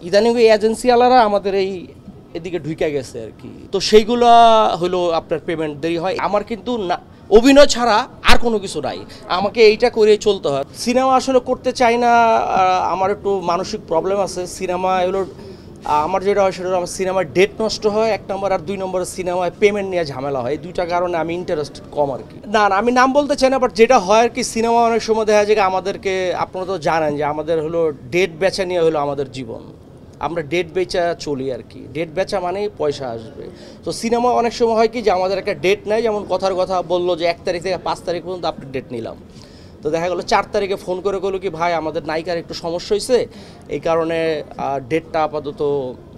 ইদানিং এই এজেন্সিওয়ালারা আমাদের এদিকে ঢুকে গেছে আর কি। তো সেইগুলো হলো আপনার পেমেন্ট দেরি হয়। আমার কিন্তু না অভিনয় ছাড়া আর কোনো কিছু নাই, আমাকে এইটা করে চলতে হয়। সিনেমা আসলে করতে চাই না, আমার একটু মানসিক প্রবলেম আছে। সিনেমা এগুলো আমার যেটা হয় সেটা আমার সিনেমার ডেট নষ্ট হয় 1 নম্বর, আর 2 নম্বরে সিনেমায় পেমেন্ট নিয়ে ঝামেলা হয়। এই দুইটা কারণে আমি ইন্টারেস্টেড কম আর কি। না আমি নাম বলতে চাই না, বাট যেটা হয় আর কি, সিনেমা অনেক সময় দেখা যায় আমাদেরকে, আপনারা তো জানেন যে আমাদের হলো ডেট বেচা নিয়ে হলো আমাদের জীবন। আমরা ডেট বেচা চলি আর কি, ডেট বেচা মানেই পয়সা আসবে। তো সিনেমা অনেক সময় হয় কি যে আমাদের একটা ডেট নেয়, যেমন কথার কথা বললো যে 1 তারিখ থেকে 5 তারিখ পর্যন্ত আপনি ডেট নিলাম। তো দেখা গেলো 4 তারিখে ফোন করে বললো কি ভাই আমাদের নায়িকার একটু সমস্যা হয়েছে, এই কারণে ডেটটা আপাতত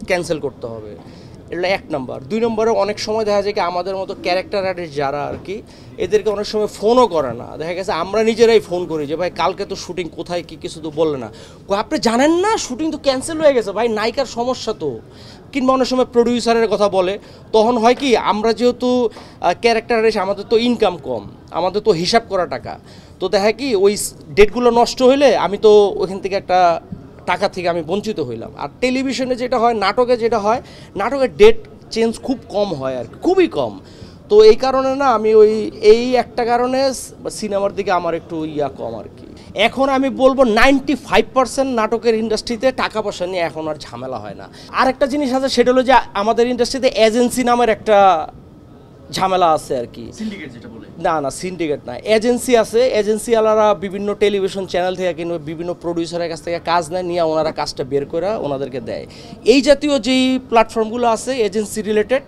ক্যান্সেল করতে হবে। এটা 1 নম্বর। 2 নম্বরে অনেক সময় দেখা যায় কি আমাদের মতো ক্যারেক্টার আর্টিস্ট যারা আর কি, এদেরকে অনেক সময় ফোনও করে না। দেখা গেছে আমরা নিজেরাই ফোন করি যে ভাই কালকে তো শুটিং, কোথায় কি কিছু তো বললে না। আপনি জানেন না শুটিং তো ক্যান্সেল হয়ে গেছে ভাই, নায়িকার সমস্যা তো। কিংবা অনেক সময় প্রডিউসারের কথা বলে, তখন হয় কি আমরা যেহেতু ক্যারেক্টার আর্টিস্ট, আমাদের তো ইনকাম কম, আমাদের তো হিসাব করা টাকা। তো দেখা কি ওই ডেটগুলো নষ্ট হইলে আমি তো ওইখান থেকে একটা টাকা থেকে আমি বঞ্চিত হইলাম। আর টেলিভিশনে যেটা হয়, নাটকে যেটা হয়, নাটকের ডেট চেঞ্জ খুব কম হয় আর খুবই কম। তো এই কারণে না আমি এই একটা কারণে সিনেমার দিকে আমার একটু কম আর কি। এখন আমি বলবো 95% নাটকের ইন্ডাস্ট্রিতে টাকা পয়সা নিয়ে এখন আর ঝামেলা হয় না। আর একটা জিনিস আছে, সেটা হলো যে আমাদের ইন্ডাস্ট্রিতে এজেন্সি নামের একটা ঝামেলা আছে আর কি। না সিন্ডিকেট না, এজেন্সি আছে। এজেন্সিওয়ালারা বিভিন্ন টেলিভিশন চ্যানেল থেকে কিংবা বিভিন্ন প্রডিউসারের কাছ থেকে কাজ নিয়ে ওনারা কাজটা বের করে ওনাদেরকে দেয়। এই জাতীয় যেই প্ল্যাটফর্মগুলো আছে এজেন্সি রিলেটেড,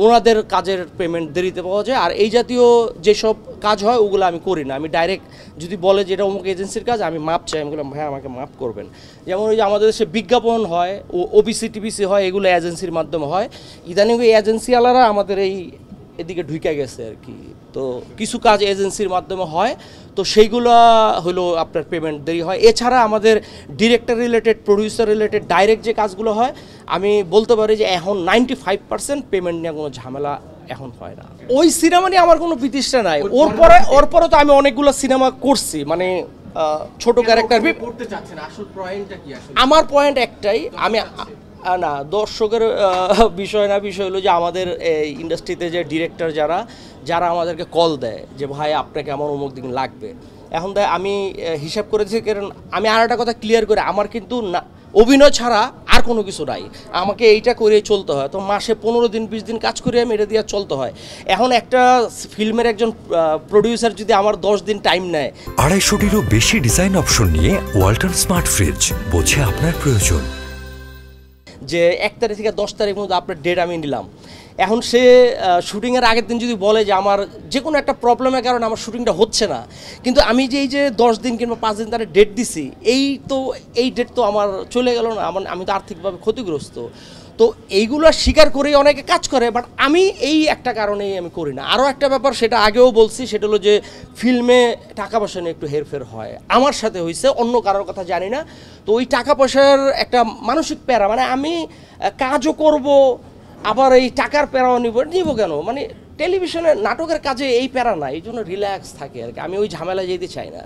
ওনাদের কাজের পেমেন্ট দেরিতে পাওয়া যায়। আর এই জাতীয় যেসব কাজ হয় ওগুলো আমি করি না। আমি ডাইরেক্ট যদি বলে যে এটা অমুক এজেন্সির কাজ, আমি মাপ চাই, আমি বললাম ভাই আমাকে মাপ করবেন। যেমন ওই যে আমাদের দেশে বিজ্ঞাপন হয়, ওবিসি টিবিসি হয়, এগুলো এজেন্সির মাধ্যমে হয়। ইদানিং ওই এজেন্সিওয়ালারা আমাদের এদিকে ঢুকে গেছে আর কি। তো কিছু কাজ এজেন্সির মাধ্যমে হয়, তো সেইগুলো হলো আপনার পেমেন্ট দেরি হয়। এছাড়া আমাদের director related, producer related direct যে কাজগুলো হয়, আমি বলতে পারি যে এখন 95% পেমেন্ট নিয়ে কোনো ঝামেলা এখন হয় না। ওই সিনেমা নিয়ে আমার কোনো বিতৃষ্ণা নাই। ওর পরে তো আমি অনেকগুলো সিনেমা করছি, মানে ছোট ক্যারেক্টার করতে চাচ্ছেন। আসল পয়েন্টটা কি? আমার পয়েন্ট একটাই, আমি না দর্শকের বিষয় না, বিষয় হলো যে আমাদের এই ইন্ডাস্ট্রিতে যে ডিরেক্টর যারা আমাদেরকে কল দেয় যে ভাই আপনাকে আমার অমুক দিন লাগবে। এখন আমি হিসাব করেছি, কারণ আমি আর একটা কথা ক্লিয়ার করে, আমার কিন্তু না অভিনয় ছাড়া আর কোনো কিছু নাই, আমাকে এইটা করে চলতে হয়। তো মাসে 15 দিন 20 দিন কাজ করে আমি এটা দিয়ে চলতে হয়। এখন একটা ফিল্মের একজন প্রডিউসার যদি আমার 10 দিন টাইম নেয়। 250-টিরও বেশি ডিজাইন অপশন নিয়ে ওয়ালটন স্মার্ট ফ্রিজ, বোঝে আপনার প্রয়োজন। যে 1 তারিখ থেকে 10 তারিখ মধ্যে আপনার ডেট আমি নিলাম। এখন সে শুটিংয়ের আগের দিন যদি বলে যে আমার যে কোনো একটা প্রবলেমের কারণে আমার শুটিংটা হচ্ছে না, কিন্তু আমি যে এই যে 10 দিন কিংবা 5 দিন তার ডেট দিছি, এই ডেট তো আমার চলে গেল না, আমি তো আর্থিকভাবে ক্ষতিগ্রস্ত। তো এইগুলো স্বীকার করেই অনেকে কাজ করে, বাট আমি এই একটা কারণেই আমি করি না। আরও একটা ব্যাপার, সেটা আগেও বলছি, সেটা হলো যে ফিল্মে টাকা পয়সা নিয়ে একটু হেরফের হয়, আমার সাথে হয়েছে, অন্য কারোর কথা জানি না। তো ওই টাকা পয়সার একটা মানসিক প্যারা, মানে আমি কাজও করব আবার এই টাকার প্যারাও নিব কেন, মানে টেলিভিশনে নাটকের কাজে এই প্যারা না, এই জন্য রিল্যাক্স থাকে আর কি। আমি ওই ঝামেলা যেতে চাই না।